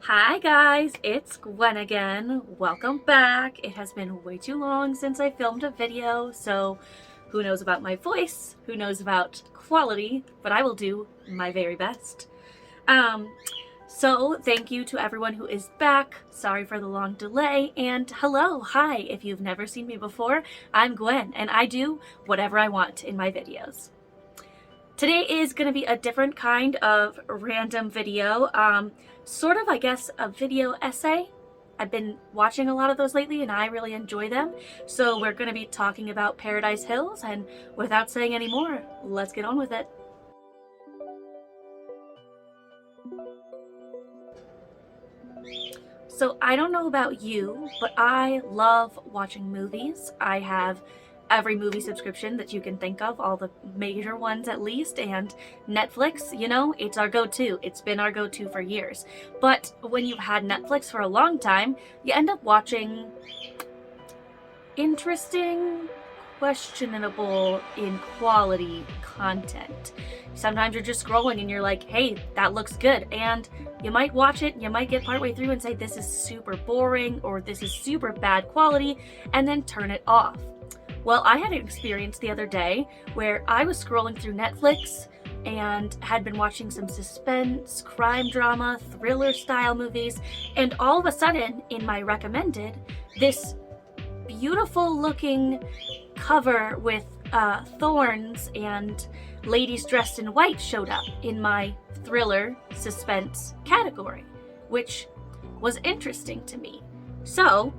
Hi guys, it's Gwen again. Welcome back. It has been way too long since I filmed a video, so who knows about my voice, who knows about quality, but I will do my very best. So thank you to everyone who is back. Sorry for the long delay, and hello, hi. If you've never seen me before, I'm Gwen, and I do whatever I want in my videos. Today is going to be a different kind of random video, sort of, I guess, a video essay. I've been watching a lot of those lately and I really enjoy them. So we're going to be talking about Paradise Hills, and without saying any more, let's get on with it. So I don't know about you, but I love watching movies. I have every movie subscription that you can think of, all the major ones at least, and Netflix, you know, it's our go-to. It's been our go-to for years. But when you've had Netflix for a long time, you end up watching interesting, questionable in quality content. Sometimes you're just scrolling and you're like, hey, that looks good, and you might watch it, you might get partway through and say this is super boring or this is super bad quality, and then turn it off. Well, I had an experience the other day where I was scrolling through Netflix and had been watching some suspense, crime drama, thriller style movies, and all of a sudden in my recommended, this beautiful looking cover with thorns and ladies dressed in white showed up in my thriller suspense category, which was interesting to me. So,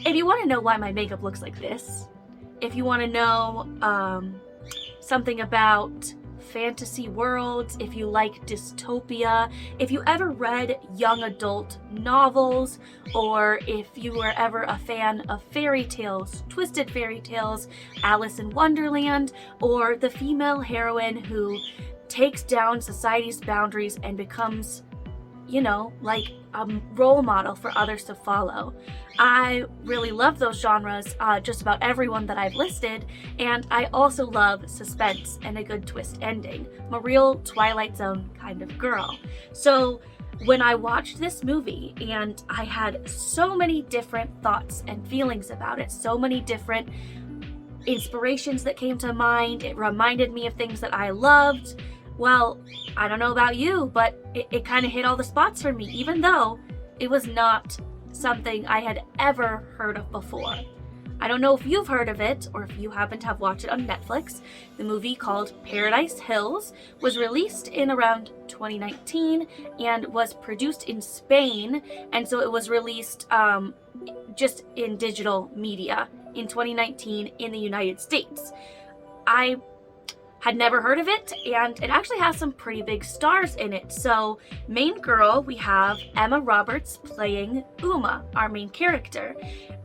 if you want to know why my makeup looks like this, if you want to know something about fantasy worlds, if you like dystopia, if you ever read young adult novels, or if you were ever a fan of fairy tales, twisted fairy tales, Alice in Wonderland, or the female heroine who takes down society's boundaries and becomes, you know, like a role model for others to follow. I really love those genres, just about everyone that I've listed, and I also love suspense and a good twist ending. I'm a real Twilight Zone kind of girl. So when I watched this movie, and I had so many different thoughts and feelings about it, so many different inspirations that came to mind, it reminded me of things that I loved. Well, I don't know about you, but it kind of hit all the spots for me, even though it was not something I had ever heard of before. I don't know if you've heard of it, or if you happen to have watched it on Netflix. The movie, called Paradise Hills, was released in around 2019 and was produced in Spain, and so it was released just in digital media in 2019 in the United States. I had never heard of it, and it actually has some pretty big stars in it. So, main girl, we have Emma Roberts playing Uma, our main character.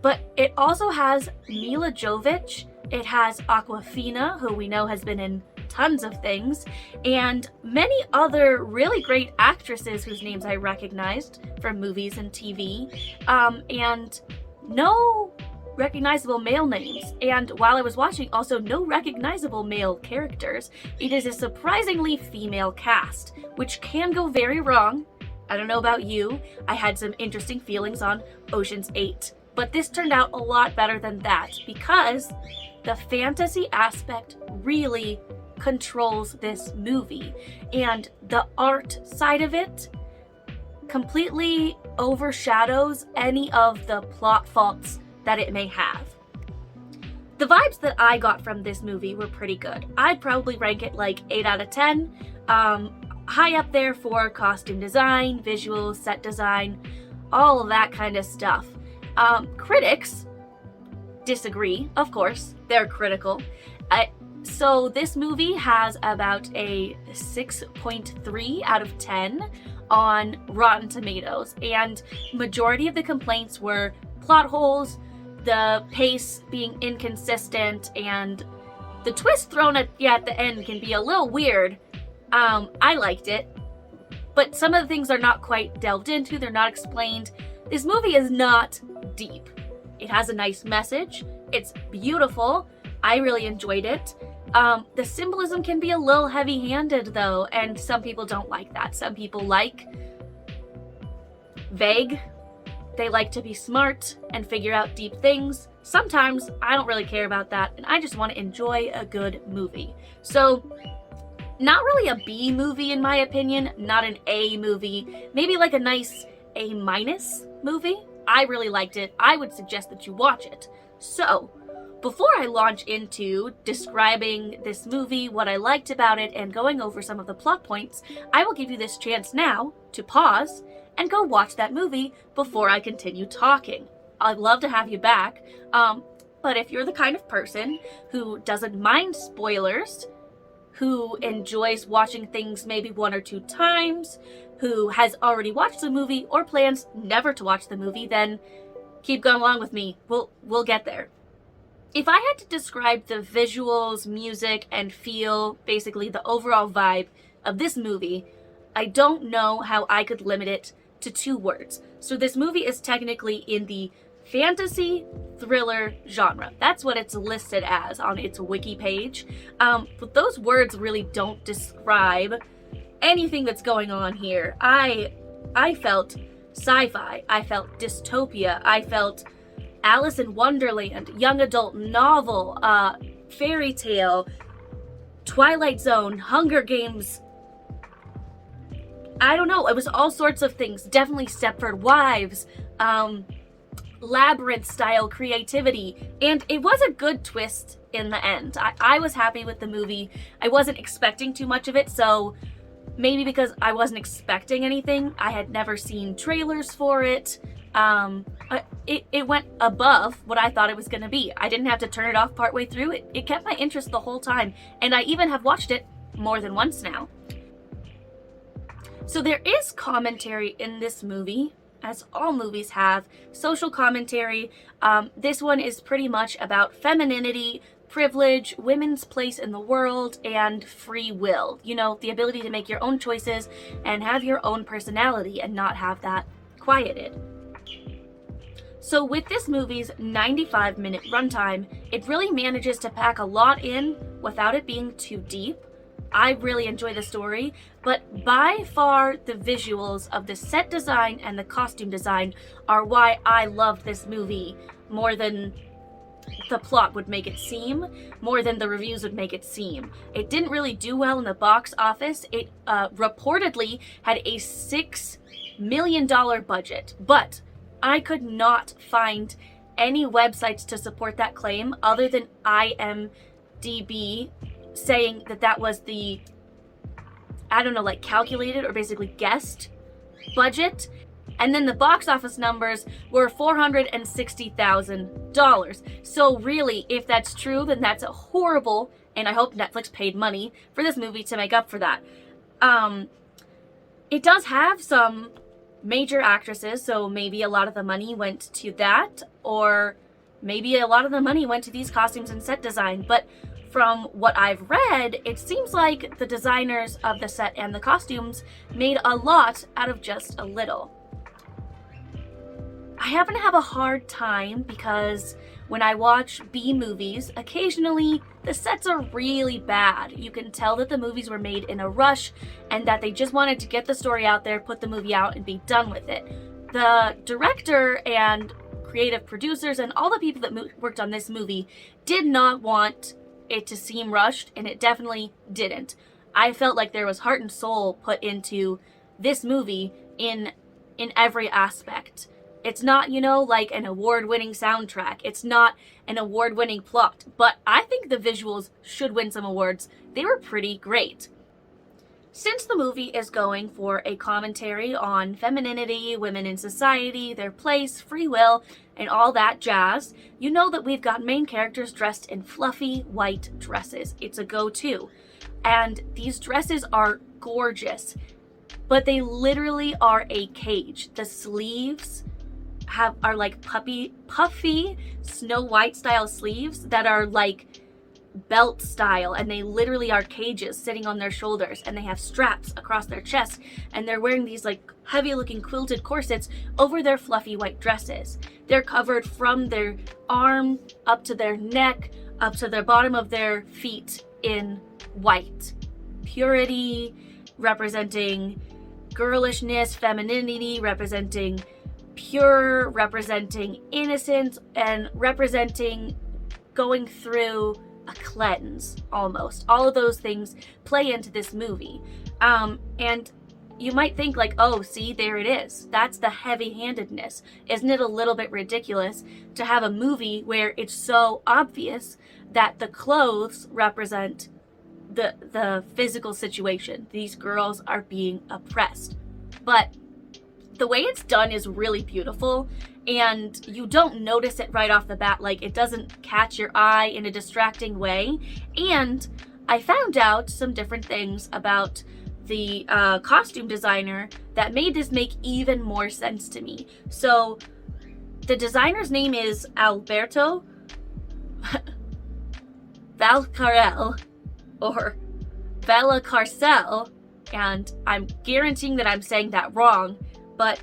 But it also has Mila Jovovich, it has Awkwafina, who we know has been in tons of things, and many other really great actresses whose names I recognized from movies and TV, and no recognizable male names, and while I was watching, also no recognizable male characters. It is a surprisingly female cast, which can go very wrong. I don't know about you, I had some interesting feelings on Ocean's 8, but this turned out a lot better than that, because the fantasy aspect really controls this movie, and the art side of it completely overshadows any of the plot faults that it may have. The vibes that I got from this movie were pretty good. I'd probably rank it like 8 out of 10. High up there for costume design, visuals, set design, all of that kind of stuff. Critics disagree, of course. They're critical. So this movie has about a 6.3 out of 10 on Rotten Tomatoes, and majority of the complaints were plot holes, the pace being inconsistent, and the twist thrown at the end can be a little weird. I liked it, but some of the things are not quite delved into, they're not explained. This movie is not deep. It has a nice message, it's beautiful, I really enjoyed it. The symbolism can be a little heavy-handed though, and some people don't like that. Some people like vague. They like to be smart and figure out deep things. Sometimes I don't really care about that, and I just want to enjoy a good movie. So, not really a B movie in my opinion, not an A movie, maybe like a nice A- movie. I really liked it. I would suggest that you watch it. So, before I launch into describing this movie, what I liked about it, and going over some of the plot points, I will give you this chance now to pause and go watch that movie before I continue talking. I'd love to have you back, but if you're the kind of person who doesn't mind spoilers, who enjoys watching things maybe 1 or 2 times, who has already watched the movie or plans never to watch the movie, then keep going along with me. We'll get there. If I had to describe the visuals, music, and feel, basically the overall vibe of this movie, I don't know how I could limit it to 2 words. So this movie is technically in the fantasy thriller genre. That's what it's listed as on its wiki page. But those words really don't describe anything that's going on here. I felt sci-fi, I felt dystopia, I felt Alice in Wonderland, young adult novel, fairy tale, Twilight Zone, Hunger Games. I don't know, it was all sorts of things. Definitely Stepford Wives, Labyrinth style creativity, and it was a good twist in the end. I was happy with the movie. I wasn't expecting too much of it, so maybe because I wasn't expecting anything, I had never seen trailers for it. It went above what I thought it was going to be. I didn't have to turn it off partway through. It kept my interest the whole time, and I even have watched it more than once now. So there is commentary in this movie, as all movies have, social commentary. This one is pretty much about femininity, privilege, women's place in the world, and free will. You know, the ability to make your own choices and have your own personality and not have that quieted. So with this movie's 95-minute runtime, it really manages to pack a lot in without it being too deep. I really enjoy the story, but by far the visuals of the set design and the costume design are why I loved this movie more than the plot would make it seem, more than the reviews would make it seem. It didn't really do well in the box office. It reportedly had a $6 million budget, but I could not find any websites to support that claim other than IMDb saying that that was the, I don't know, like calculated or basically guessed budget. And then the box office numbers were $460,000. So really, if that's true, then that's a horrible, and I hope Netflix paid money for this movie to make up for that. It does have some major actresses, so maybe a lot of the money went to that, or maybe a lot of the money went to these costumes and set design. But from what I've read, it seems like the designers of the set and the costumes made a lot out of just a little. I happen to have a hard time because when I watch B movies, occasionally the sets are really bad. You can tell that the movies were made in a rush and that they just wanted to get the story out there, put the movie out, and be done with it. The director and creative producers and all the people that worked on this movie did not want it to seem rushed, and it definitely didn't. I felt like there was heart and soul put into this movie in every aspect. It's not, you know, like an award-winning soundtrack. It's not an award-winning plot, but I think the visuals should win some awards. They were pretty great. Since the movie is going for a commentary on femininity, women in society, their place, free will, and all that jazz, you know that we've got main characters dressed in fluffy white dresses. It's a go-to. And these dresses are gorgeous, but they literally are a cage. The sleeves are like puffy Snow White style sleeves that are like belt style, and they literally are cages sitting on their shoulders, and they have straps across their chest, and they're wearing these like heavy looking quilted corsets over their fluffy white dresses. They're covered from their arm up to their neck, up to the bottom of their feet in white. Purity, representing girlishness, femininity, representing pure, representing innocence, and representing going through a cleanse almost. All of those things play into this movie. And you might think like, oh, see, there it is. That's the heavy-handedness. Isn't it a little bit ridiculous to have a movie where it's so obvious that the clothes represent the physical situation? These girls are being oppressed. But the way it's done is really beautiful, and you don't notice it right off the bat. Like, it doesn't catch your eye in a distracting way. And I found out some different things about the costume designer that made this make even more sense to me. So the designer's name is Alberto Valcarel, or Valcarcel, and I'm guaranteeing that I'm saying that wrong, but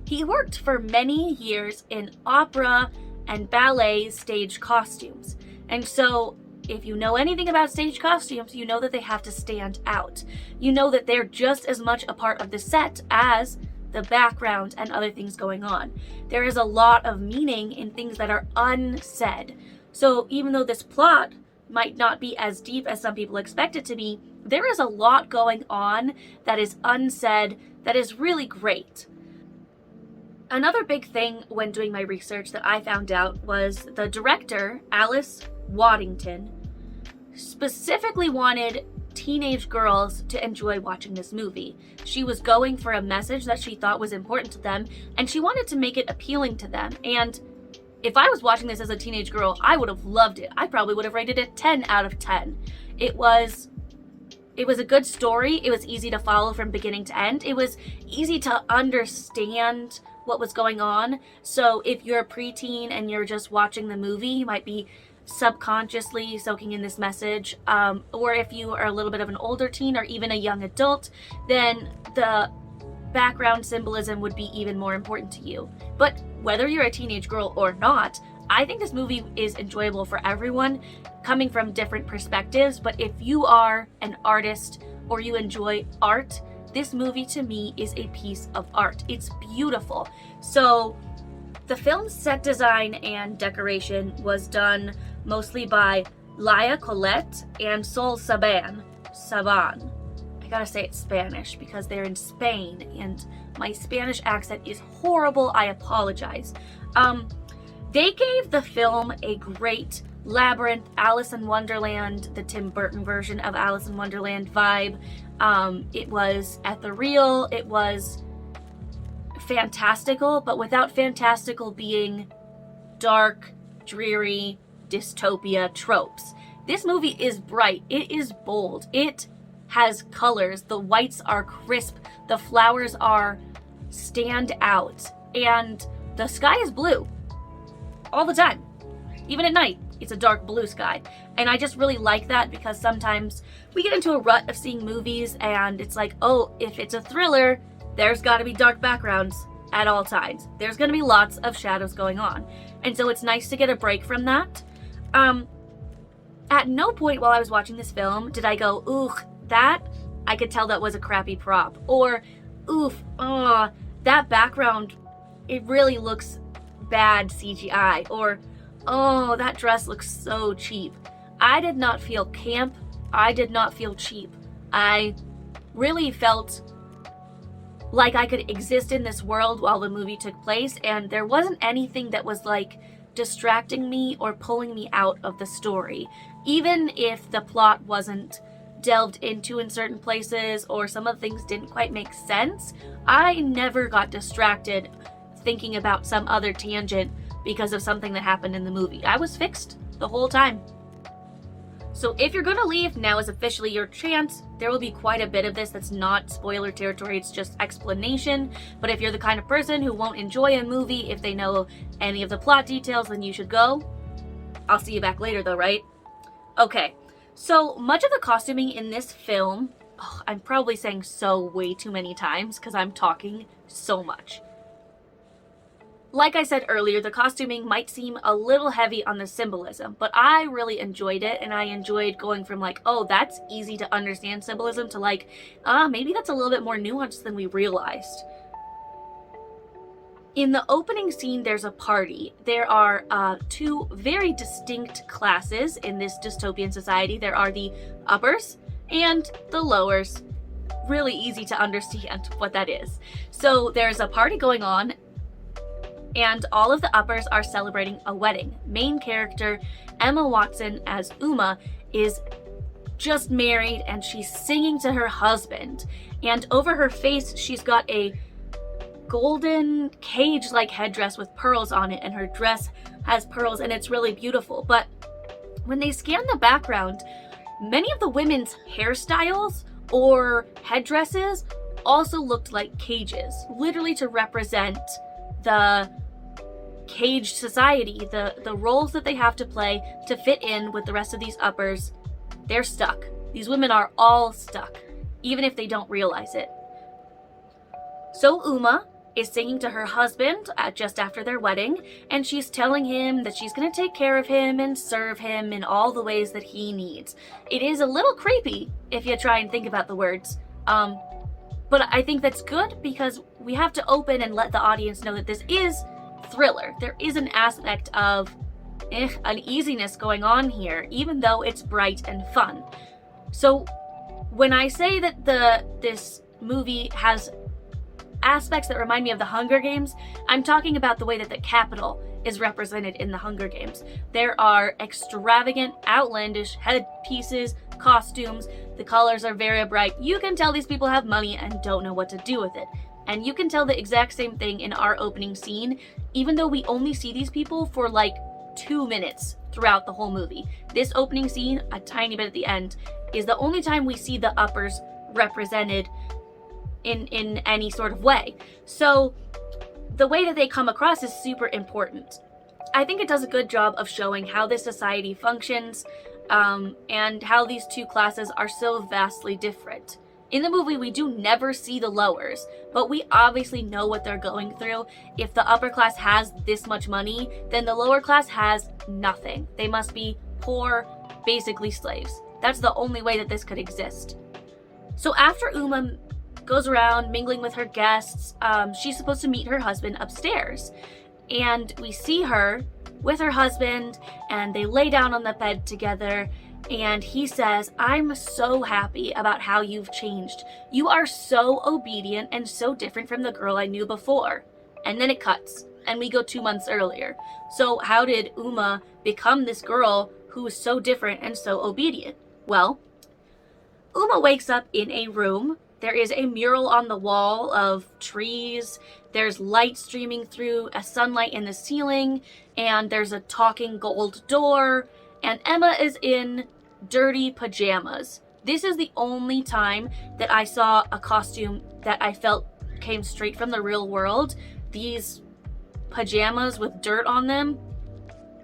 he worked for many years in opera and ballet stage costumes. And so if you know anything about stage costumes, you know that they have to stand out. You know that they're just as much a part of the set as the background and other things going on. There is a lot of meaning in things that are unsaid. So even though this plot might not be as deep as some people expect it to be, there is a lot going on that is unsaid that is really great. Another big thing when doing my research that I found out was the director, Alice Waddington, specifically wanted teenage girls to enjoy watching this movie. She was going for a message that she thought was important to them, and she wanted to make it appealing to them. And if I was watching this as a teenage girl, I would have loved it. I probably would have rated it 10 out of 10. It was a good story. It was easy to follow from beginning to end. It was easy to understand what was going on. So if you're a preteen and you're just watching the movie, you might be subconsciously soaking in this message. Or if you are a little bit of an older teen or even a young adult, then the background symbolism would be even more important to you. But whether you're a teenage girl or not, I think this movie is enjoyable for everyone, coming from different perspectives. But if you are an artist or you enjoy art, this movie to me is a piece of art. It's beautiful. So the film's set design and decoration was done mostly by Laia Colette and Sol Saban. I gotta say it's Spanish because they're in Spain and my Spanish accent is horrible. I apologize. They gave the film a great Labyrinth, Alice in Wonderland, the Tim Burton version of Alice in Wonderland vibe. It was ethereal, it was fantastical, but without fantastical being dark, dreary, dystopia tropes. This movie is bright, it is bold, it has colors, the whites are crisp, the flowers are stand out, and the sky is blue all the time. Even at night, it's a dark blue sky. And I just really like that because sometimes we get into a rut of seeing movies and it's like, oh, if it's a thriller, there's gotta be dark backgrounds at all times. There's gonna be lots of shadows going on. And so it's nice to get a break from that. At no point while I was watching this film did I go, ooh, that, I could tell that was a crappy prop. Or, oof, that background, it really looks bad CGI. Or, oh, that dress looks so cheap. I did not feel camp. I did not feel cheap. I really felt like I could exist in this world while the movie took place, and there wasn't anything that was like distracting me or pulling me out of the story. Even if the plot wasn't delved into in certain places or some of the things didn't quite make sense, I never got distracted thinking about some other tangent because of something that happened in the movie. I was fixed the whole time. So if you're gonna leave, now is officially your chance. There will be quite a bit of this that's not spoiler territory, it's just explanation. But if you're the kind of person who won't enjoy a movie if they know any of the plot details, then you should go. I'll see you back later though, right? Okay, so much of the costuming in this film, I'm probably saying so way too many times because I'm talking so much. Like I said earlier, the costuming might seem a little heavy on the symbolism, but I really enjoyed it, and I enjoyed going from like, oh, that's easy to understand symbolism, to like, maybe that's a little bit more nuanced than we realized. In the opening scene, there's a party. There are two very distinct classes in this dystopian society. There are the uppers and the lowers. Really easy to understand what that is. So there's a party going on, and all of the uppers are celebrating a wedding. Main character Emma Watson as Uma is just married, and she's singing to her husband. And over her face, she's got a golden cage-like headdress with pearls on it, and her dress has pearls, and it's really beautiful. But when they scan the background, many of the women's hairstyles or headdresses also looked like cages, literally to represent the caged society, the roles that they have to play to fit in with the rest of these uppers. They're stuck. These women are all stuck, even if they don't realize it. So Uma is singing to her husband just after their wedding, and she's telling him that she's going to take care of him and serve him in all the ways that he needs. It is a little creepy if you try and think about the words, but I think that's good because we have to open and let the audience know that this is thriller. There is an aspect of uneasiness going on here, even though it's bright and fun. So when I say that this movie has aspects that remind me of the Hunger Games, I'm talking about the way that the Capitol is represented in the Hunger Games. There are extravagant, outlandish headpieces, costumes. The colors are very bright. You can tell these people have money and don't know what to do with it. And you can tell the exact same thing in our opening scene, even though we only see these people for like 2 minutes throughout the whole movie. This opening scene, a tiny bit at the end, is the only time we see the uppers represented in any sort of way. So the way that they come across is super important. I think it does a good job of showing how this society functions, and how these two classes are so vastly different. In the movie, we do never see the lowers, but we obviously know what they're going through. If the upper class has this much money, then the lower class has nothing. They must be poor, basically slaves. That's the only way that this could exist. So after Uma goes around mingling with her guests, she's supposed to meet her husband upstairs. And we see her with her husband, and they lay down on the bed together, and he says, "I'm so happy about how you've changed. You are so obedient and so different from the girl I knew before." And then it cuts, and we go 2 months earlier. So how did Uma become this girl who is so different and so obedient? Well, Uma wakes up in a room. There is a mural on the wall of trees. There's light streaming through, a sunlight in the ceiling, and there's a talking gold door, and Emma is in dirty pajamas. This is the only time that I saw a costume that I felt came straight from the real world. These pajamas with dirt on them.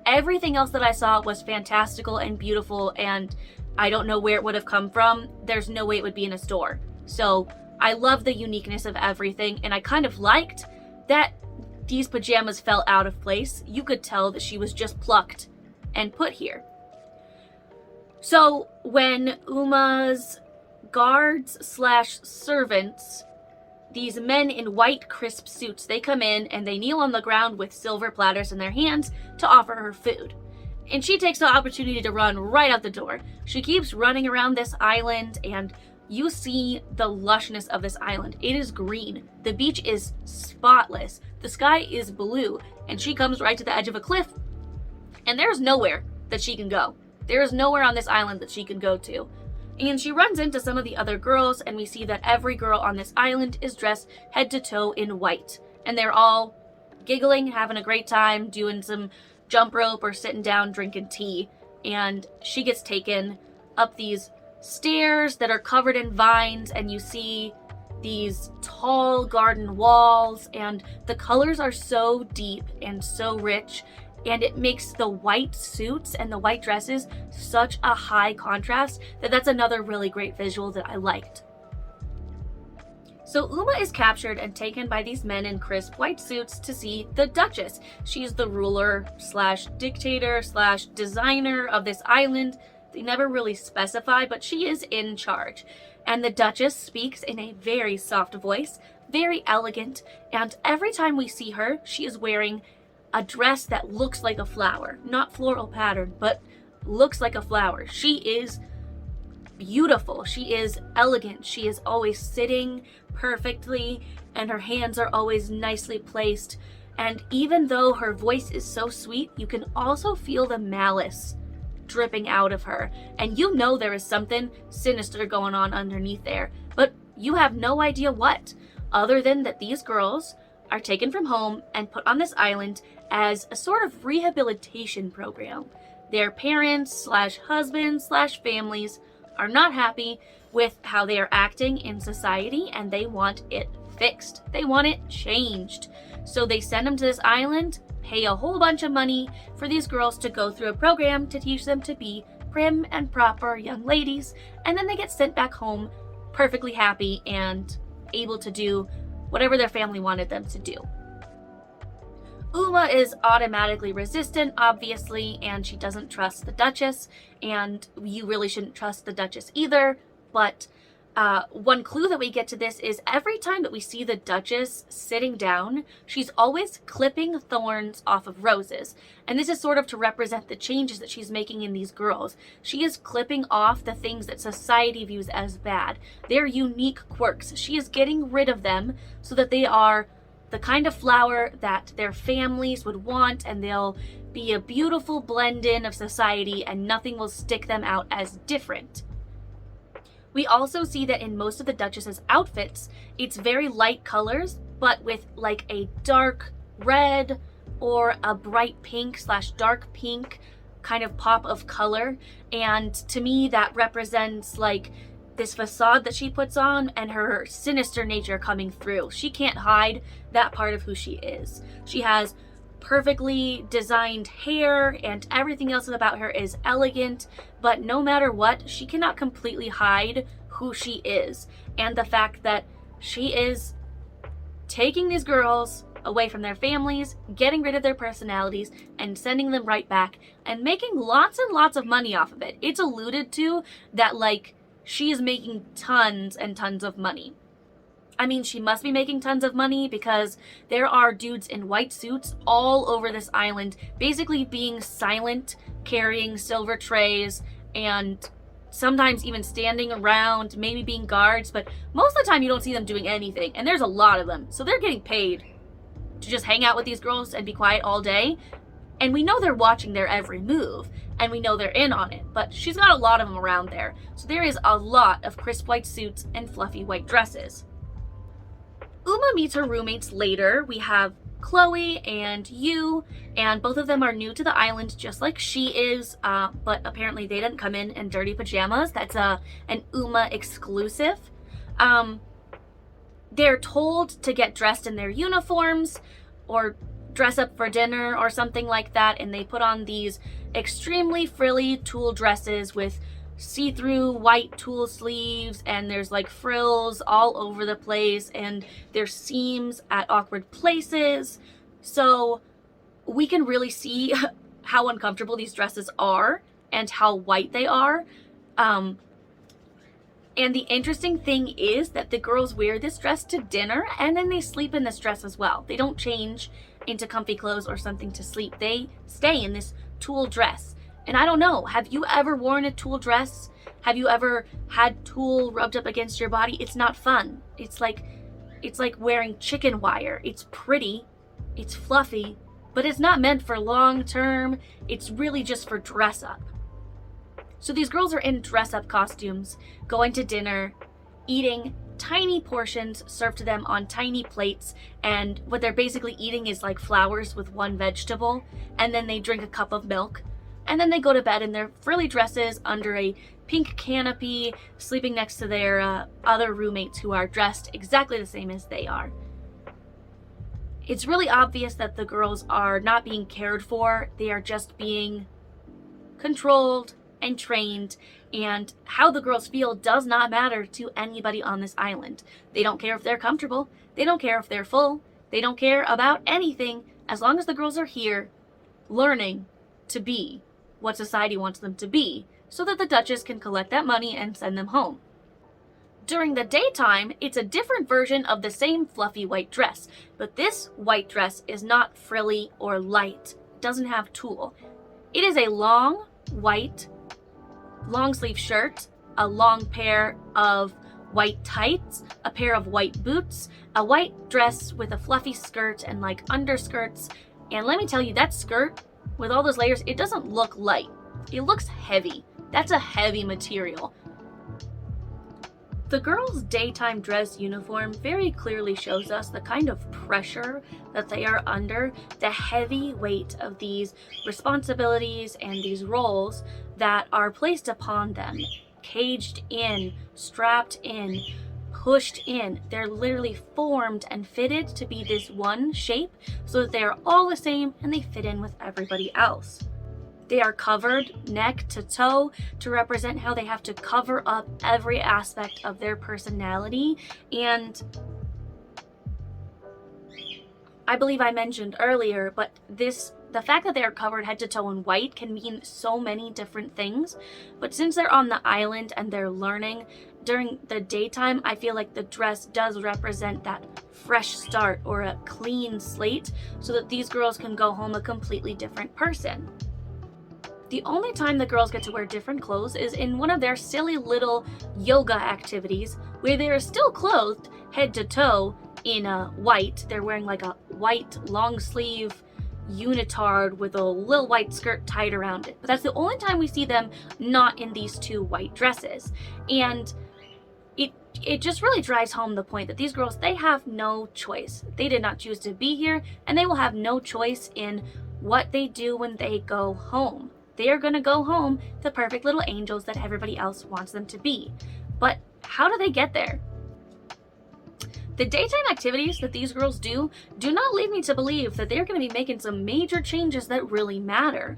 Everything else that I saw was fantastical and beautiful, and I don't know where it would have come from. There's no way it would be in a store. So I love the uniqueness of everything, and I kind of liked that these pajamas fell out of place. You could tell that she was just plucked and put here. So when Uma's guards / servants, these men in white crisp suits, they come in and they kneel on the ground with silver platters in their hands to offer her food. And she takes the opportunity to run right out the door. She keeps running around this island, and you see the lushness of this island. It is green. The beach is spotless. The sky is blue. And she comes right to the edge of a cliff, and there's nowhere that she can go. There is nowhere on this island that she can go to. And she runs into some of the other girls, and we see that every girl on this island is dressed head to toe in white. And they're all giggling, having a great time, doing some jump rope or sitting down drinking tea. And she gets taken up these stairs that are covered in vines, and you see these tall garden walls, and the colors are so deep and so rich, and it makes the white suits and the white dresses such a high contrast that's another really great visual that I liked. So Uma is captured and taken by these men in crisp white suits to see the Duchess. She's the ruler slash dictator slash designer of this island. They never really specify, but she is in charge. And the Duchess speaks in a very soft voice, very elegant, and every time we see her, she is wearing a dress that looks like a flower. Not floral pattern, but looks like a flower. She is beautiful. She is elegant. She is always sitting perfectly, and her hands are always nicely placed. And even though her voice is so sweet, you can also feel the malice dripping out of her. And you know there is something sinister going on underneath there, but you have no idea what, other than that these girls are taken from home and put on this island as a sort of rehabilitation program. Their parents slash husbands slash families are not happy with how they are acting in society, and they want it fixed. They want it changed. So they send them to this island, pay a whole bunch of money for these girls to go through a program to teach them to be prim and proper young ladies, and then they get sent back home perfectly happy and able to do whatever their family wanted them to do. Uma is automatically resistant, obviously, and she doesn't trust the Duchess, and you really shouldn't trust the Duchess either. But one clue that we get to this is every time that we see the Duchess sitting down, she's always clipping thorns off of roses. And this is sort of to represent the changes that she's making in these girls. She is clipping off the things that society views as bad, their unique quirks. She is getting rid of them so that they are the kind of flower that their families would want, and they'll be a beautiful blend-in of society, and nothing will stick them out as different. We also see that in most of the Duchess's outfits, it's very light colors, but with like a dark red or a bright pink slash dark pink kind of pop of color. And to me, that represents like this facade that she puts on and her sinister nature coming through. She can't hide that part of who she is. She has perfectly designed hair, and everything else about her is elegant, but no matter what, she cannot completely hide who she is, and the fact that she is taking these girls away from their families, getting rid of their personalities, and sending them right back, and making lots and lots of money off of it. It's alluded to that, like, she is making tons and tons of money. I mean, she must be making tons of money because there are dudes in white suits all over this island, basically being silent, carrying silver trays, and sometimes even standing around, maybe being guards, but most of the time you don't see them doing anything, and there's a lot of them. So they're getting paid to just hang out with these girls and be quiet all day, and we know they're watching their every move, and we know they're in on it, but she's got a lot of them around there. So there is a lot of crisp white suits and fluffy white dresses. Uma meets her roommates later. We have Chloe and Yu, and both of them are new to the island just like she is, but apparently they didn't come in dirty pajamas. That's an Uma exclusive. They're told to get dressed in their uniforms or dress up for dinner or something like that, and they put on these extremely frilly tulle dresses with see-through white tulle sleeves, and there's like frills all over the place, and there's seams at awkward places. So we can really see how uncomfortable these dresses are and how white they are. And the interesting thing is that the girls wear this dress to dinner, and then they sleep in this dress as well. They don't change into comfy clothes or something to sleep. They stay in this tulle dress. And I don't know, have you ever worn a tulle dress? Have you ever had tulle rubbed up against your body? It's not fun. It's like wearing chicken wire. It's pretty, it's fluffy, but it's not meant for long term. It's really just for dress up. So these girls are in dress up costumes, going to dinner, eating tiny portions served to them on tiny plates, and what they're basically eating is like flowers with one vegetable, and then they drink a cup of milk. And then they go to bed in their frilly dresses under a pink canopy, sleeping next to their other roommates who are dressed exactly the same as they are. It's really obvious that the girls are not being cared for. They are just being controlled, and trained, and how the girls feel does not matter to anybody on this island. They don't care if they're comfortable, they don't care if they're full, they don't care about anything as long as the girls are here learning to be what society wants them to be, so that the Duchess can collect that money and send them home. During the daytime, it's a different version of the same fluffy white dress, but this white dress is not frilly or light. It doesn't have tulle. It is a long, white, long sleeve shirt, a long pair of white tights, a pair of white boots, a white dress with a fluffy skirt and like underskirts. And let me tell you, that skirt with all those layers, it doesn't look light. It looks heavy. That's a heavy material. The girls' daytime dress uniform very clearly shows us the kind of pressure that they are under, the heavy weight of these responsibilities and these roles that are placed upon them. Caged in, strapped in, pushed in. They're literally formed and fitted to be this one shape so that they are all the same and they fit in with everybody else. They are covered neck to toe to represent how they have to cover up every aspect of their personality. And I believe I mentioned earlier, but the fact that they are covered head to toe in white can mean so many different things. But since they're on the island and they're learning, during the daytime, I feel like the dress does represent that fresh start or a clean slate so that these girls can go home a completely different person. The only time the girls get to wear different clothes is in one of their silly little yoga activities where they are still clothed head to toe in white. They're wearing like a white long sleeve unitard with a little white skirt tied around it. But that's the only time we see them not in these two white dresses. And it just really drives home the point that these girls, they have no choice. They did not choose to be here, and they will have no choice in what they do when they go home. They are going to go home the perfect little angels that everybody else wants them to be. But how do they get there? The daytime activities that these girls do not lead me to believe that they're going to be making some major changes that really matter.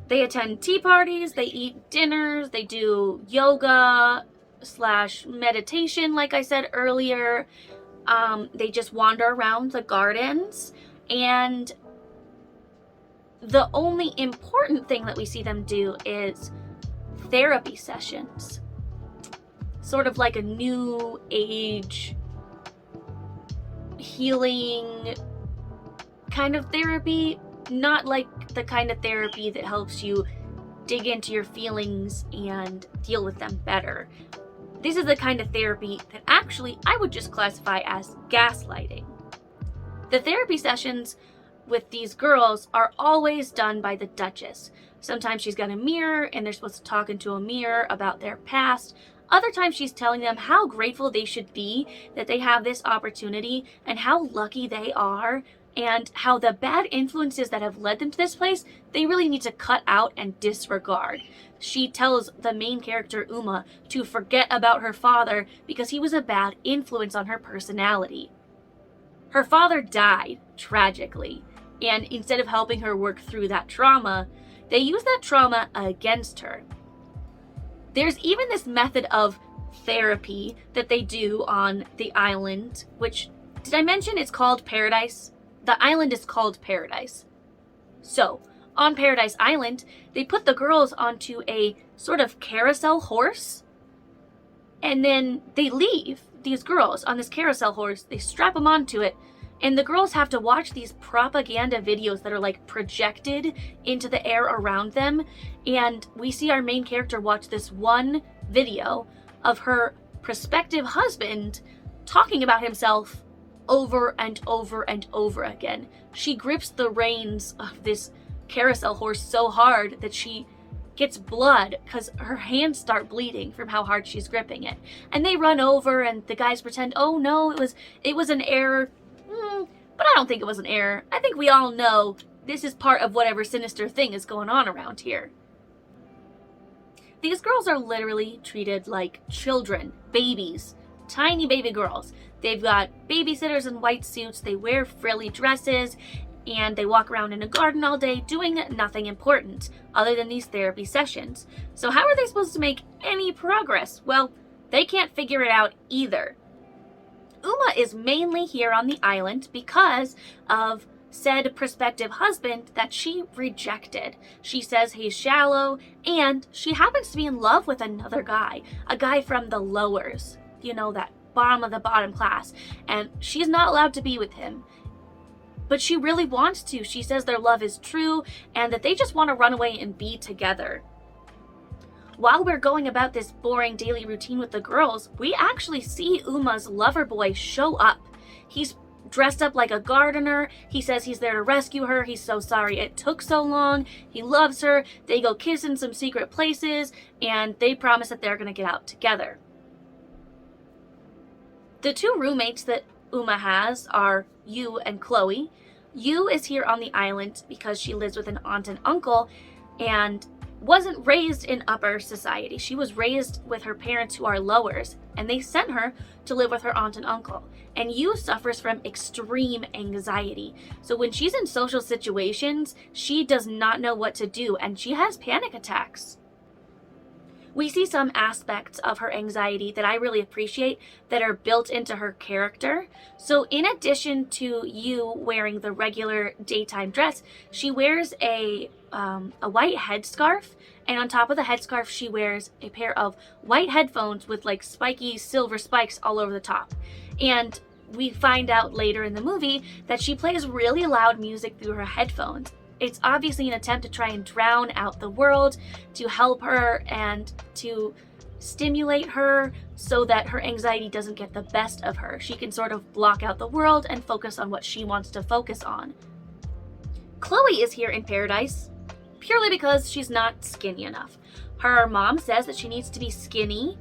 They attend tea parties, they eat dinners, they do yoga / meditation, like I said earlier. They just wander around the gardens, and the only important thing that we see them do is therapy sessions. Sort of like a new age healing kind of therapy. Not like the kind of therapy that helps you dig into your feelings and deal with them better. This is the kind of therapy that actually I would just classify as gaslighting. The therapy sessions with these girls are always done by the Duchess. Sometimes she's got a mirror and they're supposed to talk into a mirror about their past. Other times she's telling them how grateful they should be that they have this opportunity and how lucky they are, and how the bad influences that have led them to this place, they really need to cut out and disregard. She tells the main character, Uma, to forget about her father because he was a bad influence on her personality. Her father died tragically, and instead of helping her work through that trauma, they use that trauma against her. There's even this method of therapy that they do on the island, which, did I mention it's called Paradise? The island is called Paradise. So, on Paradise Island, they put the girls onto a sort of carousel horse, and then they leave these girls on this carousel horse. They strap them onto it, and the girls have to watch these propaganda videos that are like projected into the air around them. And we see our main character watch this one video of her prospective husband talking about himself over and over and over again. She grips the reins of this carousel horse so hard that she gets blood because her hands start bleeding from how hard she's gripping it. And they run over and the guys pretend, oh no, it was an error. But I don't think it was an error. I think we all know this is part of whatever sinister thing is going on around here. These girls are literally treated like children, babies, tiny baby girls. They've got babysitters in white suits. They wear frilly dresses. and they walk around in a garden all day doing nothing important other than these therapy sessions. So how are they supposed to make any progress? Well, they can't figure it out either. Uma is mainly here on the island because of said prospective husband that she rejected. She says he's shallow, and she happens to be in love with another guy, a guy from the lowers, that bottom of the bottom class, and she's not allowed to be with him. But she really wants to. She says their love is true and that they just want to run away and be together. While we're going about this boring daily routine with the girls, we actually see Uma's lover boy show up. He's dressed up like a gardener. He says he's there to rescue her. He's so sorry it took so long. He loves her. They go kiss in some secret places, and they promise that they're going to get out together. The two roommates that Uma has are Yu and Chloe. Yu is here on the island because she lives with an aunt and uncle and wasn't raised in upper society. She was raised with her parents who are lowers, and they sent her to live with her aunt and uncle. And Yu suffers from extreme anxiety. So when she's in social situations, she does not know what to do, and she has panic attacks. We see some aspects of her anxiety that I really appreciate that are built into her character. So in addition to Yu wearing the regular daytime dress, she wears a white headscarf, and on top of the headscarf she wears a pair of white headphones with like spiky silver spikes all over the top. And we find out later in the movie that she plays really loud music through her headphones. It's obviously an attempt to try and drown out the world, to help her and to stimulate her so that her anxiety doesn't get the best of her. She can sort of block out the world and focus on what she wants to focus on. Chloe is here in paradise purely because she's not skinny enough. Her mom says that she needs to be skinny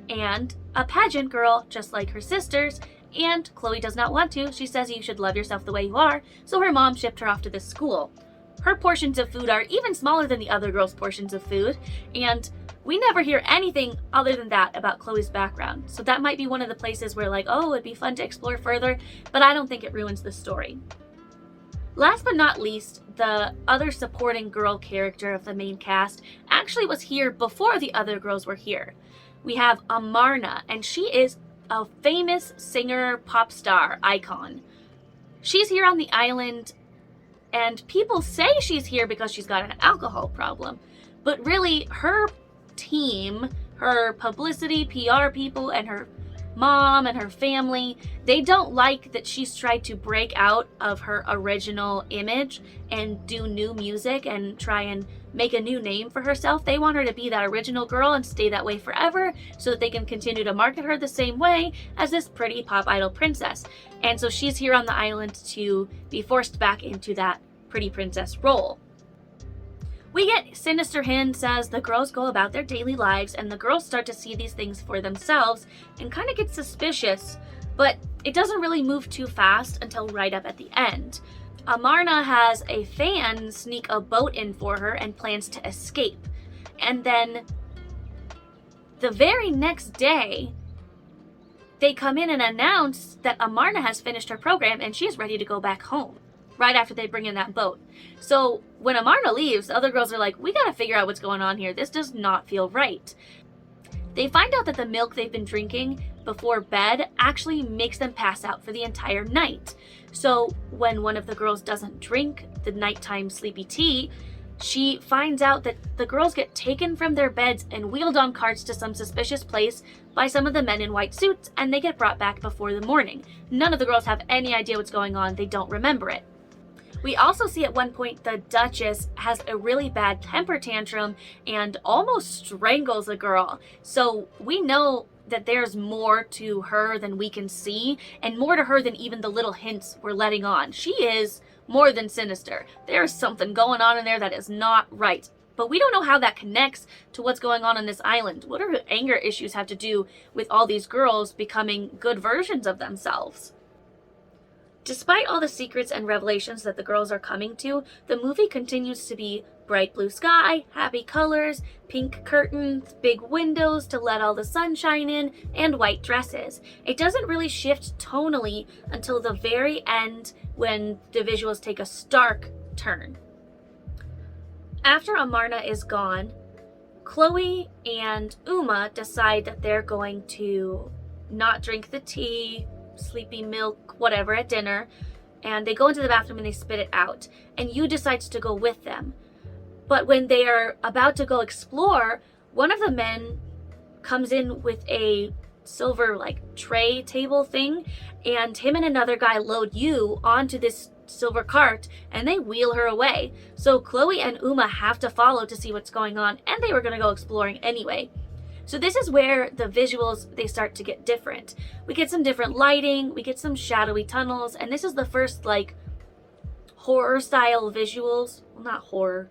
and a pageant girl just like her sisters, and Chloe does not want to. She says you should love yourself the way you are, so her mom shipped her off to this school. Her portions of food are even smaller than the other girls' portions of food, and we never hear anything other than that about Chloe's background. So that might be one of the places where it'd be fun to explore further, but I don't think it ruins the story. Last but not least, the other supporting girl character of the main cast actually was here before the other girls were here. We have Amarna, and she is a famous singer, pop star icon. She's here on the island, and people say she's here because she's got an alcohol problem. But really, her team, her publicity, PR people, and her mom and her family, they don't like that she's tried to break out of her original image and do new music and try and make a new name for herself. They want her to be that original girl and stay that way forever so that they can continue to market her the same way as this pretty pop idol princess. And so she's here on the island to be forced back into that pretty princess role. We get sinister hints as the girls go about their daily lives, and the girls start to see these things for themselves and kind of get suspicious, but it doesn't really move too fast until right up at the end. Amarna has a fan sneak a boat in for her and plans to escape. And then the very next day, they come in and announce that Amarna has finished her program and she's ready to go back home right after they bring in that boat. So when Amarna leaves, the other girls are like, we gotta figure out what's going on here. This does not feel right. They find out that the milk they've been drinking before bed actually makes them pass out for the entire night. So when one of the girls doesn't drink the nighttime sleepy tea, she finds out that the girls get taken from their beds and wheeled on carts to some suspicious place by some of the men in white suits, and they get brought back before the morning. None of the girls have any idea what's going on. They don't remember it. We also see at one point the Duchess has a really bad temper tantrum and almost strangles a girl. So we know that there's more to her than we can see, and more to her than even the little hints we're letting on. She is more than sinister. There's something going on in there that is not right. But we don't know how that connects to what's going on this island. What do her anger issues have to do with all these girls becoming good versions of themselves? Despite all the secrets and revelations that the girls are coming to, the movie continues to be bright blue sky, happy colors, pink curtains, big windows to let all the sunshine in, and white dresses. It doesn't really shift tonally until the very end when the visuals take a stark turn. After Amarna is gone, Chloe and Uma decide that they're going to not drink the tea, sleepy milk, whatever at dinner, and they go into the bathroom and they spit it out. And you decides to go with them. But when they are about to go explore, one of the men comes in with a silver tray table thing, and him and another guy load you onto this silver cart and they wheel her away. So Chloe and Uma have to follow to see what's going on, and they were going to go exploring anyway. So this is where the visuals, they start to get different. We get some different lighting, we get some shadowy tunnels, and this is the first horror style visuals. Well, not horror.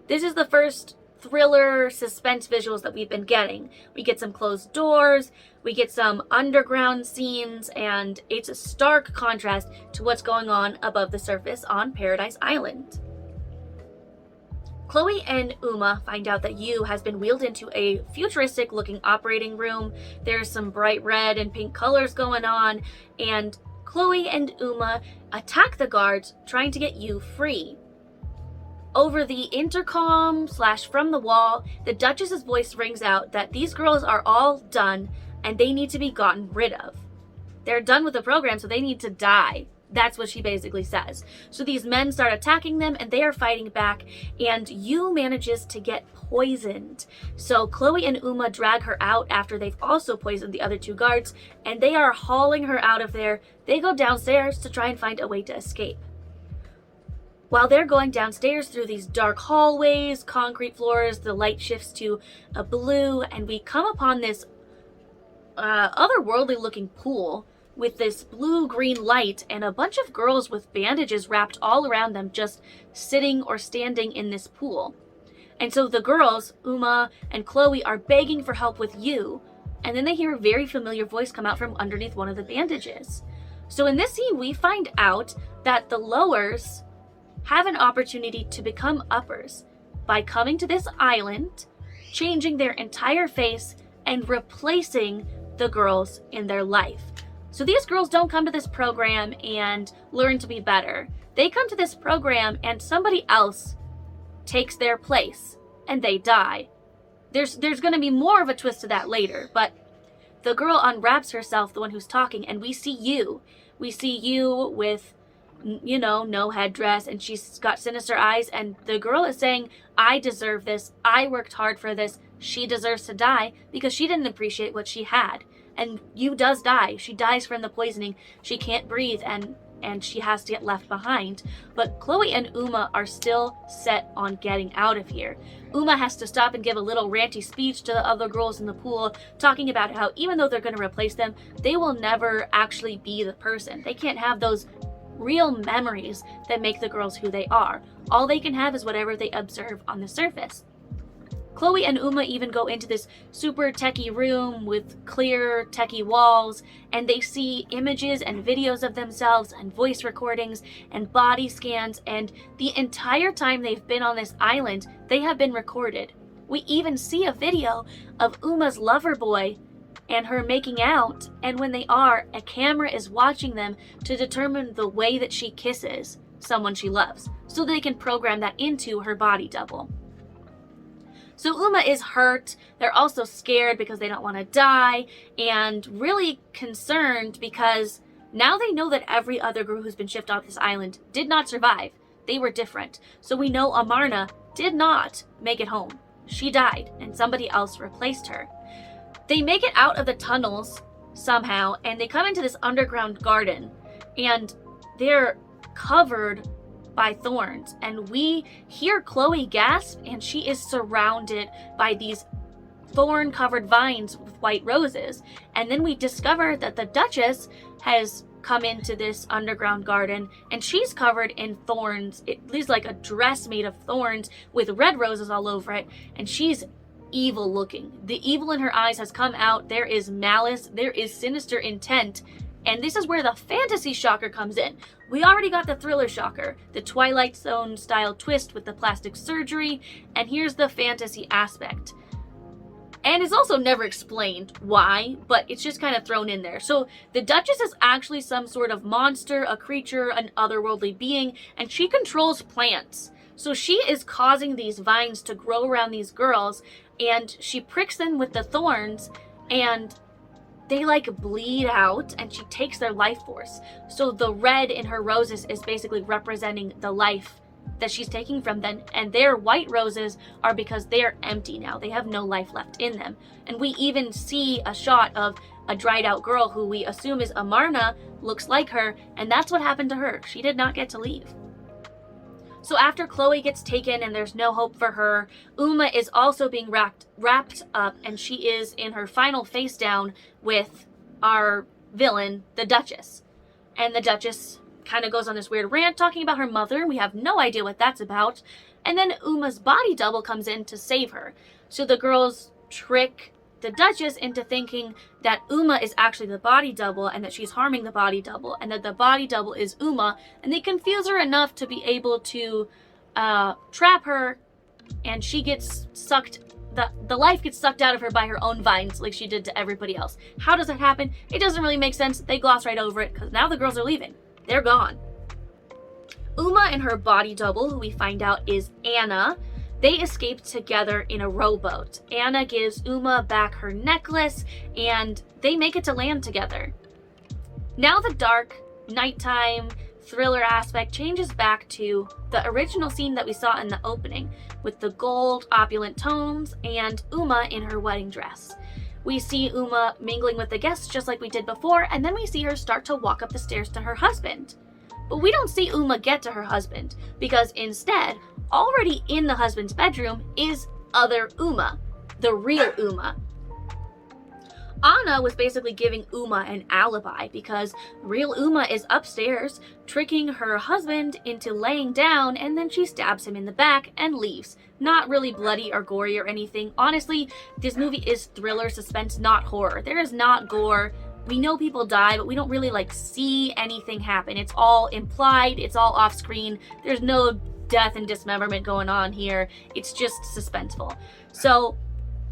This is the first thriller suspense visuals that we've been getting. We get some closed doors, we get some underground scenes, and it's a stark contrast to what's going on above the surface on Paradise Island. Chloe and Uma find out that Yu has been wheeled into a futuristic looking operating room. There's some bright red and pink colors going on, and Chloe and Uma attack the guards trying to get Yu free. Over the intercom / from the wall, the Duchess's voice rings out that these girls are all done and they need to be gotten rid of. They're done with the program, so they need to die. That's what she basically says. So these men start attacking them and they are fighting back, and Yu manages to get poisoned. So Chloe and Uma drag her out after they've also poisoned the other two guards, and they are hauling her out of there. They go downstairs to try and find a way to escape. While they're going downstairs through these dark hallways, concrete floors, the light shifts to a blue, and we come upon this otherworldly looking pool with this blue-green light and a bunch of girls with bandages wrapped all around them just sitting or standing in this pool. And so the girls, Uma and Chloe, are begging for help with Yu, and then they hear a very familiar voice come out from underneath one of the bandages. So in this scene, we find out that the lowers have an opportunity to become uppers by coming to this island, changing their entire face, and replacing the girls in their life. So these girls don't come to this program and learn to be better. They come to this program and somebody else takes their place and they die. There's going to be more of a twist to that later, but the girl unwraps herself, the one who's talking, and we see Yu. We see Yu with no headdress, and she's got sinister eyes, and the girl is saying, I deserve this, I worked hard for this, she deserves to die because she didn't appreciate what she had. And Yu does die. She dies from the poisoning. She can't breathe, and she has to get left behind. But Chloe and Uma are still set on getting out of here. Uma has to stop and give a little ranty speech to the other girls in the pool, talking about how even though they're going to replace them, they will never actually be the person. They can't have those real memories that make the girls who they are. All they can have is whatever they observe on the surface. Chloe and Uma even go into this super techie room with clear techie walls, and they see images and videos of themselves and voice recordings and body scans, and the entire time they've been on this island, they have been recorded. We even see a video of Uma's lover boy and her making out, and when they are, a camera is watching them to determine the way that she kisses someone she loves, so they can program that into her body double. So Uma is hurt. They're also scared because they don't want to die, and really concerned because now they know that every other girl who's been shipped off this island did not survive. They were different. So we know Amarna did not make it home. She died, and somebody else replaced her. They make it out of the tunnels somehow, and they come into this underground garden, and they're covered by thorns, and we hear Chloe gasp, and she is surrounded by these thorn-covered vines with white roses. And then we discover that the Duchess has come into this underground garden, and she's covered in thorns. It is like a dress made of thorns with red roses all over it, and she's evil looking. The evil in her eyes has come out. There is malice, there is sinister intent And this is where the fantasy shocker comes in. We already got the thriller shocker, the Twilight Zone style twist with the plastic surgery, and here's the fantasy aspect. And it's also never explained why, but it's just kind of thrown in there. So the Duchess is actually some sort of monster, a creature, an otherworldly being, and she controls plants. So she is causing these vines to grow around these girls, and she pricks them with the thorns, and they like bleed out, and she takes their life force. So the red in her roses is basically representing the life that she's taking from them, and their white roses are because they're empty now. They have no life left in them. And we even see a shot of a dried out girl who we assume is Amarna, looks like her, and that's what happened to her. She did not get to leave. So after Chloe gets taken and there's no hope for her, Uma is also being wrapped up, and she is in her final face down with our villain, the Duchess. And the Duchess kind of goes on this weird rant talking about her mother. We have no idea what that's about. And then Uma's body double comes in to save her. So the girls trick the Duchess into thinking that Uma is actually the body double and that she's harming the body double and that the body double is Uma, and they confuse her enough to be able to trap her, and she gets sucked, the life gets sucked out of her by her own vines like she did to everybody else. How does that happen? It doesn't really make sense. They gloss right over it because now the girls are leaving. They're gone. Uma and her body double, who we find out is Anna, they escape together in a rowboat. Anna gives Uma back her necklace, and they make it to land together. Now the dark, nighttime, thriller aspect changes back to the original scene that we saw in the opening, with the gold, opulent tones, and Uma in her wedding dress. We see Uma mingling with the guests just like we did before, and then we see her start to walk up the stairs to her husband. But we don't see Uma get to her husband, because instead, already in the husband's bedroom is other Uma, the real Uma. Anna was basically giving Uma an alibi because real Uma is upstairs tricking her husband into laying down, and then she stabs him in the back and leaves. Not really bloody or gory or anything. Honestly, this movie is thriller, suspense, not horror. There is not gore. We know people die, but we don't really see anything happen. It's all implied, it's all off screen. There's no death and dismemberment going on here. It's just suspenseful. So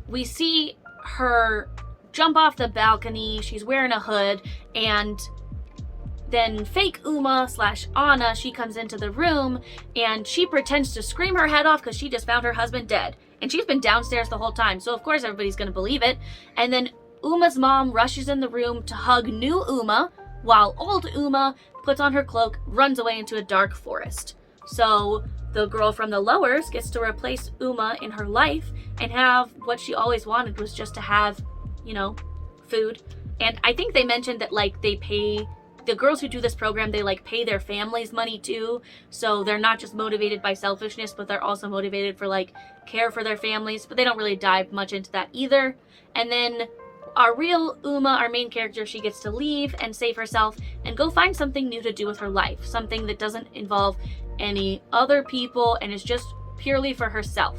we see her jump off the balcony. She's wearing a hood, and then fake Uma / Anna, she comes into the room and she pretends to scream her head off because she just found her husband dead. And she's been downstairs the whole time, so of course everybody's gonna believe it. And then Uma's mom rushes in the room to hug new Uma, while old Uma puts on her cloak, runs away into a dark forest. So the girl from the lowers gets to replace Uma in her life and have what she always wanted, was just to have, food. And I think they mentioned that they pay the girls who do this program, they pay their families money too. So they're not just motivated by selfishness, but they're also motivated for care for their families. But they don't really dive much into that either. And then our real Uma, our main character, she gets to leave and save herself and go find something new to do with her life. Something that doesn't involve any other people and is just purely for herself.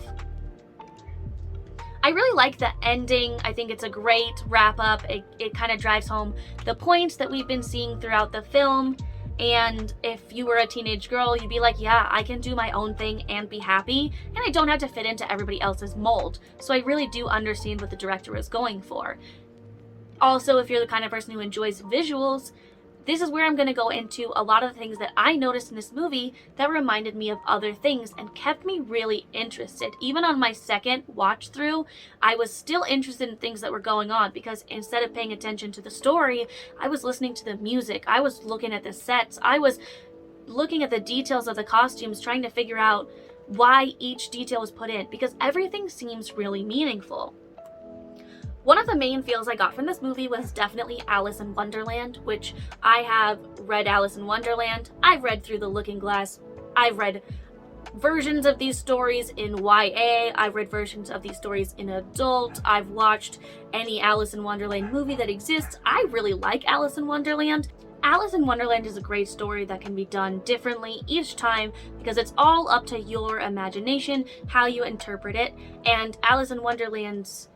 I really like the ending. I think it's a great wrap up. It kind of drives home the points that we've been seeing throughout the film. And if you were a teenage girl, you'd be like, yeah, I can do my own thing and be happy, and I don't have to fit into everybody else's mold. So I really do understand what the director was going for. Also, if you're the kind of person who enjoys visuals, this is where I'm going to go into a lot of the things that I noticed in this movie that reminded me of other things and kept me really interested. Even on my second watch through, I was still interested in things that were going on, because instead of paying attention to the story, I was listening to the music. I was looking at the sets. I was looking at the details of the costumes, trying to figure out why each detail was put in, because everything seems really meaningful. One of the main feels I got from this movie was definitely Alice in Wonderland, which I have read Alice in Wonderland. I've read Through the Looking Glass. I've read versions of these stories in YA. I've read versions of these stories in adult. I've watched any Alice in Wonderland movie that exists. I really like Alice in Wonderland. Alice in Wonderland is a great story that can be done differently each time because it's all up to your imagination, how you interpret it. And Alice in Wonderland's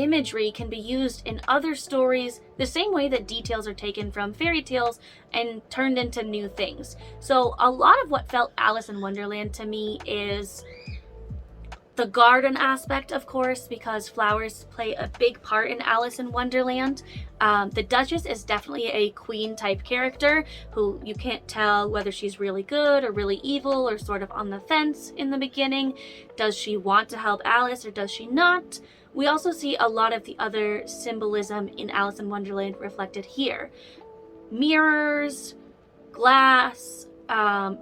imagery can be used in other stories the same way that details are taken from fairy tales and turned into new things. So a lot of what felt Alice in Wonderland to me is the garden aspect, of course, because flowers play a big part in Alice in Wonderland. The Duchess is definitely a queen type character who you can't tell whether she's really good or really evil or sort of on the fence in the beginning. Does she want to help Alice or does she not? We also see a lot of the other symbolism in Alice in Wonderland reflected here. Mirrors, glass,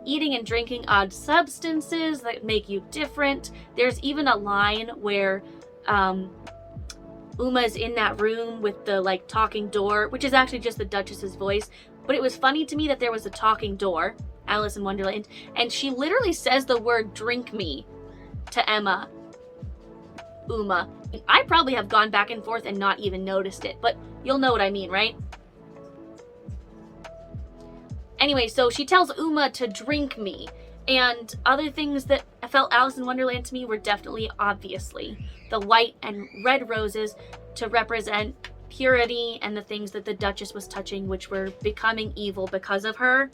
eating and drinking odd substances that make you different. There's even a line where Uma's in that room with the like talking door, which is actually just the Duchess's voice. But it was funny to me that there was a talking door, Alice in Wonderland, and she literally says the word "drink me" to Uma. I probably have gone back and forth and not even noticed it, but you'll know what I mean, right? Anyway, so she tells Uma to drink me, and other things that felt Alice in Wonderland to me were definitely, obviously, the white and red roses to represent purity and the things that the Duchess was touching, which were becoming evil because of her.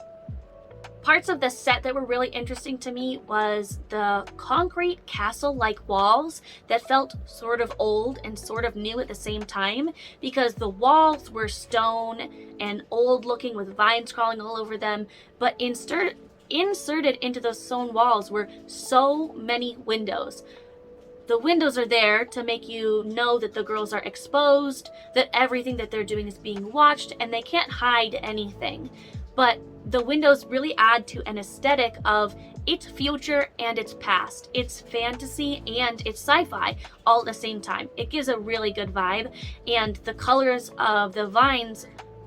Parts of the set that were really interesting to me was the concrete castle-like walls that felt sort of old and sort of new at the same time, because the walls were stone and old looking with vines crawling all over them, but inserted into those stone walls were so many windows. The windows are there to make you know that the girls are exposed, that everything that they're doing is being watched, and they can't hide anything. But the windows really add to an aesthetic of its future and its past. It's fantasy and it's sci-fi all at the same time. It gives a really good vibe, and the colors of the vines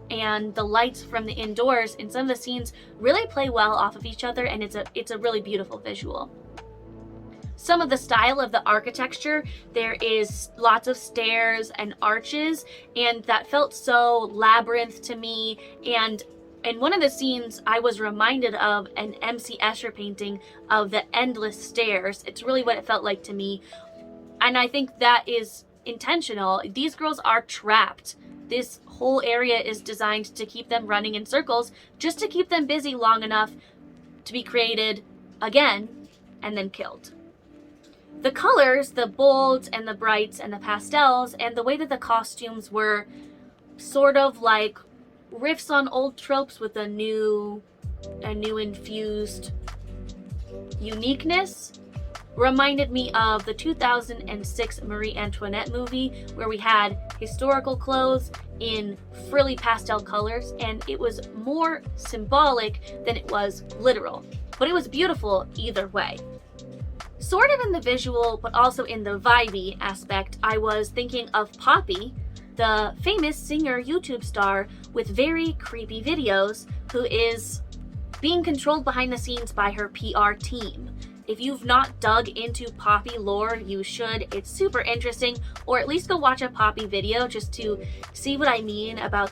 and the lights from the indoors in some of the scenes really play well off of each other, and it's a really beautiful visual. Some of the style of the architecture, there is lots of stairs and arches, and that felt so labyrinth to me. And in one of the scenes, I was reminded of an M.C. Escher painting of the endless stairs. It's really what it felt like to me. And I think that is intentional. These girls are trapped. This whole area is designed to keep them running in circles, just to keep them busy long enough to be created again and then killed. The colors, the bolds and the brights and the pastels, and the way that the costumes were sort of like riffs on old tropes with a new infused uniqueness, reminded me of the 2006 Marie Antoinette movie, where we had historical clothes in frilly pastel colors, and it was more symbolic than it was literal, but it was beautiful either way. Sort of in the visual, but also in the vibey aspect, I was thinking of Poppy, the famous singer YouTube star with very creepy videos, who is being controlled behind the scenes by her PR team. If you've not dug into Poppy lore, you should. It's super interesting, or at least go watch a Poppy video just to see what I mean about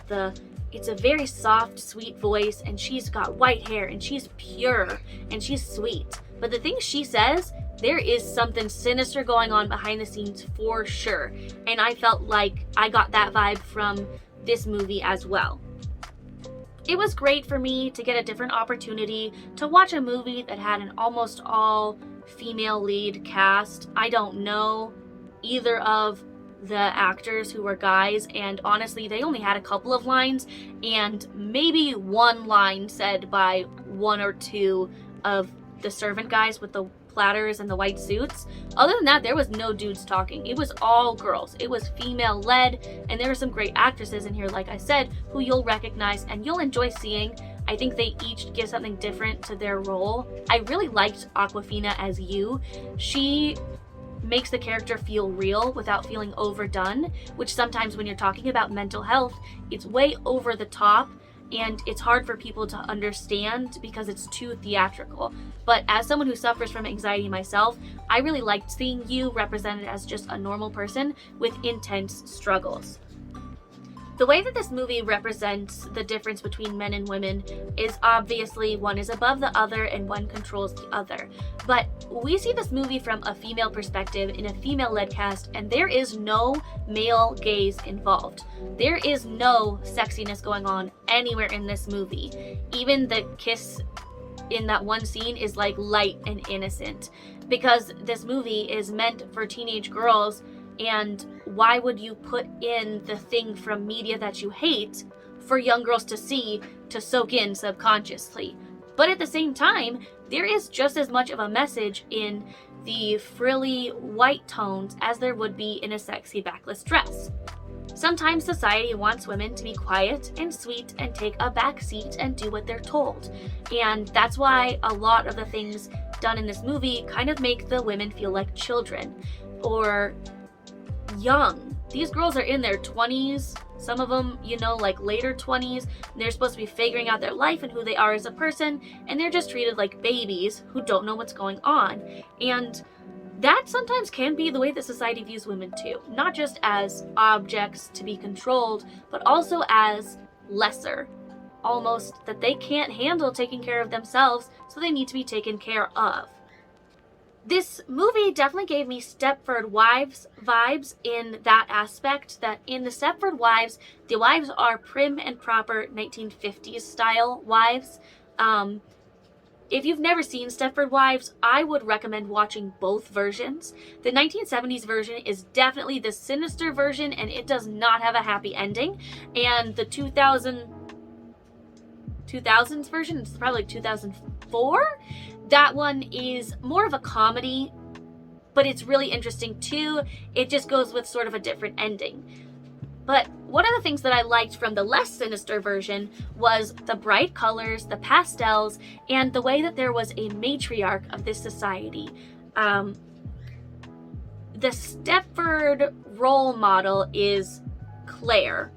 it's a very soft, sweet voice, and she's got white hair, and she's pure, and she's sweet. But the things she says, there is something sinister going on behind the scenes for sure. And I felt like I got that vibe from this movie as well. It was great for me to get a different opportunity to watch a movie that had an almost all female lead cast. I don't know either of the actors who were guys, and honestly, they only had a couple of lines, and maybe one line said by one or two of the servant guys with the platters and the white suits. Other than that, there was no dudes talking. It was all girls. It was female led, and there were some great actresses in here, like I said, who you'll recognize and you'll enjoy seeing. I think they each give something different to their role. I really liked Awkwafina as You. She makes the character feel real without feeling overdone, which sometimes when you're talking about mental health, it's way over the top, and it's hard for people to understand because it's too theatrical. But as someone who suffers from anxiety myself, I really liked seeing You represented as just a normal person with intense struggles. The way that this movie represents the difference between men and women is obviously one is above the other and one controls the other. But we see this movie from a female perspective in a female-led cast, and there is no male gaze involved. There is no sexiness going on anywhere in this movie. Even the kiss in that one scene is like light and innocent, because this movie is meant for teenage girls. And why would you put in the thing from media that you hate for young girls to see, to soak in subconsciously? But at the same time, there is just as much of a message in the frilly white tones as there would be in a sexy backless dress. Sometimes society wants women to be quiet and sweet and take a back seat and do what they're told. And that's why a lot of the things done in this movie kind of make the women feel like children or young. These girls are in their 20s, some of them, like later 20s, and they're supposed to be figuring out their life and who they are as a person, and they're just treated like babies who don't know what's going on. And that sometimes can be the way that society views women too, not just as objects to be controlled, but also as lesser, almost that they can't handle taking care of themselves, so they need to be taken care of. This movie definitely gave me Stepford Wives vibes in that aspect, that in the Stepford Wives, the wives are prim and proper 1950s style wives. If you've never seen Stepford Wives, I would recommend watching both versions. The 1970s version is definitely the sinister version, and it does not have a happy ending. And the 2000s version, it's probably like 2004, that one is more of a comedy, but it's really interesting too. It just goes with sort of a different ending. But one of the things that I liked from the less sinister version was the bright colors, the pastels, and the way that there was a matriarch of this society. The Stepford role model is Claire,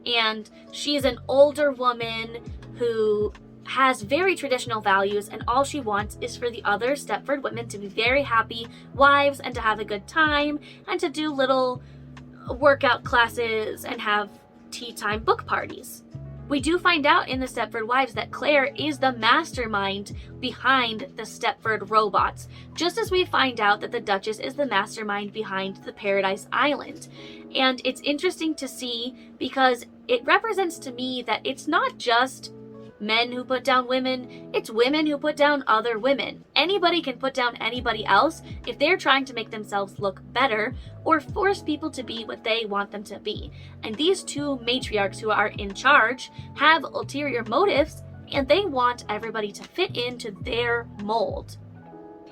and she's an older woman who has very traditional values, and all she wants is for the other Stepford women to be very happy wives and to have a good time and to do little workout classes and have tea time book parties. We do find out in the Stepford Wives that Claire is the mastermind behind the Stepford robots, just as we find out that the Duchess is the mastermind behind the Paradise Island. And it's interesting to see because it represents to me that it's not just men who put down women, it's women who put down other women. Anybody can put down anybody else if they're trying to make themselves look better or force people to be what they want them to be. And these two matriarchs who are in charge have ulterior motives, and they want everybody to fit into their mold.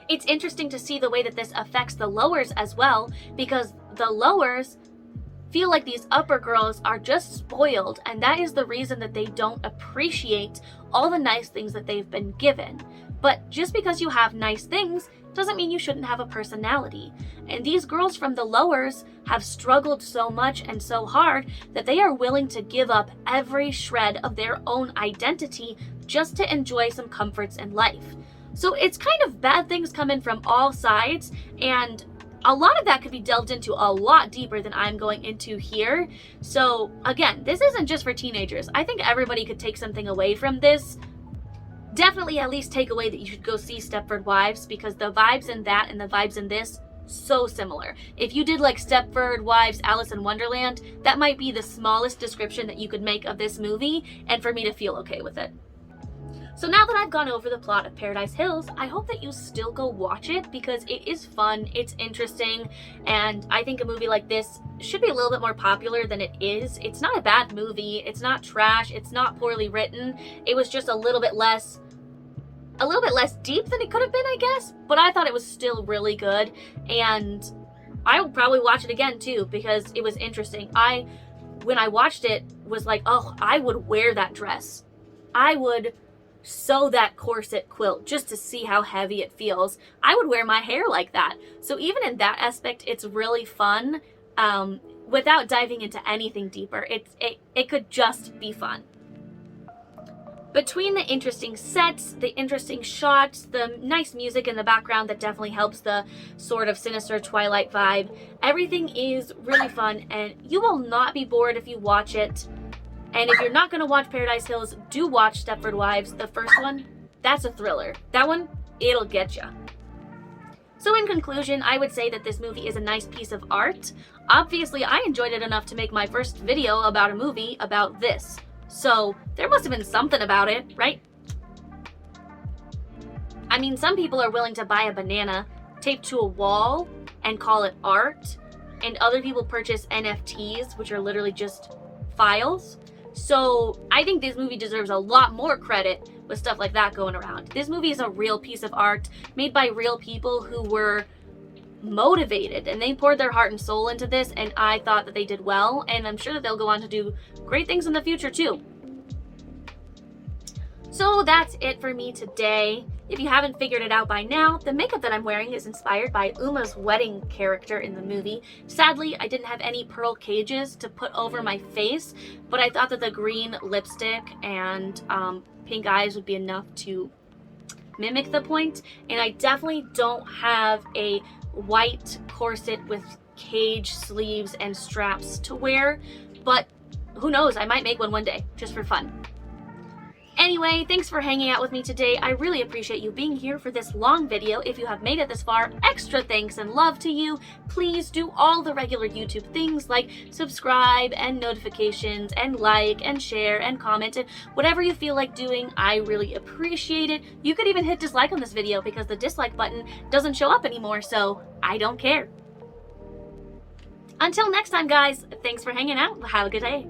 It's interesting to see the way that this affects the lowers as well, because the lowers feel like these upper girls are just spoiled, and that is the reason that they don't appreciate all the nice things that they've been given. But just because you have nice things doesn't mean you shouldn't have a personality. And these girls from the lowers have struggled so much and so hard that they are willing to give up every shred of their own identity just to enjoy some comforts in life. So it's kind of bad things coming from all sides, and a lot of that could be delved into a lot deeper than I'm going into here. So again, this isn't just for teenagers. I think everybody could take something away from this. Definitely at least take away that you should go see Stepford Wives, because the vibes in that and the vibes in this, so similar. If you did like Stepford Wives, Alice in Wonderland, that might be the smallest description that you could make of this movie, and for me to feel okay with it. So now that I've gone over the plot of Paradise Hills, I hope that you still go watch it, because it is fun, it's interesting, and I think a movie like this should be a little bit more popular than it is. It's not a bad movie, it's not trash, it's not poorly written. It was just a little bit less deep than it could have been, I guess, but I thought it was still really good, and I will probably watch it again too, because it was interesting. When I watched it, was like, oh, I would wear that dress. I would sew that corset quilt just to see how heavy it feels. I would wear my hair like that. So even in that aspect, it's really fun. Without diving into anything deeper, it could just be fun. Between the interesting sets, the interesting shots, the nice music in the background that definitely helps the sort of sinister Twilight vibe, everything is really fun and you will not be bored if you watch it. And if you're not going to watch Paradise Hills, do watch Stepford Wives. The first one, that's a thriller. That one, it'll get ya. So in conclusion, I would say that this movie is a nice piece of art. Obviously, I enjoyed it enough to make my first video about a movie about this. So there must have been something about it, right? I mean, some people are willing to buy a banana taped to a wall and call it art, and other people purchase NFTs, which are literally just files. So I think this movie deserves a lot more credit with stuff like that going around. This movie is a real piece of art made by real people who were motivated and they poured their heart and soul into this, and I thought that they did well, and I'm sure that they'll go on to do great things in the future too. So that's it for me today. If you haven't figured it out by now, the makeup that I'm wearing is inspired by Uma's wedding character in the movie. Sadly, I didn't have any pearl cages to put over my face, but I thought that the green lipstick and pink eyes would be enough to mimic the point, and I definitely don't have a white corset with cage sleeves and straps to wear, but who knows, I might make one day just for fun. Anyway, thanks for hanging out with me today. I really appreciate you being here for this long video. If you have made it this far, extra thanks and love to you. Please do all the regular YouTube things like subscribe and notifications and like and share and comment and whatever you feel like doing. I really appreciate it. You could even hit dislike on this video because the dislike button doesn't show up anymore, so I don't care. Until next time, guys, thanks for hanging out. Have a good day.